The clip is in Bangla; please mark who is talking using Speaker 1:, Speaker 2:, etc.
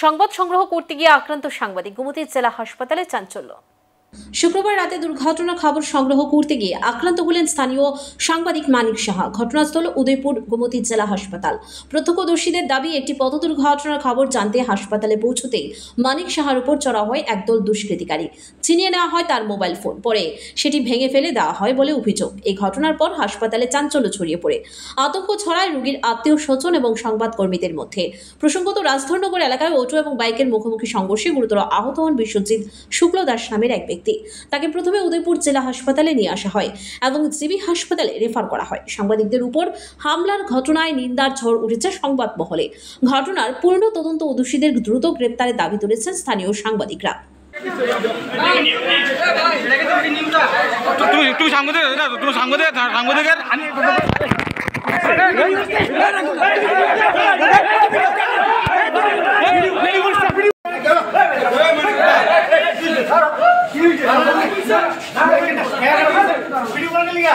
Speaker 1: সংবাদ সংগ্রহ করতে গিয়ে আক্রান্ত সাংবাদিক, গোমতী জেলা হাসপাতালে চাঞ্চল্য। শুক্রবার রাতে দুর্ঘটনার খবর সংগ্রহ করতে গিয়ে আক্রান্ত হলেন স্থানীয় সাংবাদিক মানিক সাহা। ঘটনাস্থল উদয়পুর গোমতী জেলা হাসপাতাল। প্রত্যক্ষদর্শীদের দাবি, একটি পথ দুর্ঘটনার খবর জানতে হাসপাতালে পৌঁছতেই মানিক সাহার উপর চড়া হয় একদল দুষ্কৃতিকারী। ছিনিয়ে নেওয়া হয় তার মোবাইল ফোন, পরে সেটি ভেঙে ফেলে দেওয়া হয় বলে অভিযোগ। এই ঘটনার পর হাসপাতালে চাঞ্চল্য ছড়িয়ে পড়ে আতঙ্ক ছড়ায় রোগীর আত্মীয় স্বজন এবং সংবাদকর্মীদের মধ্যে। প্রসঙ্গত, রাজধরনগর এলাকায় অটো এবং বাইকের মুখোমুখি সংঘর্ষে গুরুতর আহত হন বিশ্বজিৎ শুক্ল দাস নামের এক ব্যক্তি। তাকে প্রথমে উদয়পুর জেলা হাসপাতালে নিয়ে আসা হয় এবং জিবি হাসপাতালে রেফার করা হয়। সাংবাদিকদের উপর হামলার ঘটনায় নিন্দার ঝড় উঠেছে সংবাদ মহলে। ঘটনার পূর্ণ তদন্ত ও দোষীদের দ্রুত গ্রেপ্তারের দাবি তুলেছেন স্থানীয় সাংবাদিকরা।
Speaker 2: ভিডিও করে লিয়া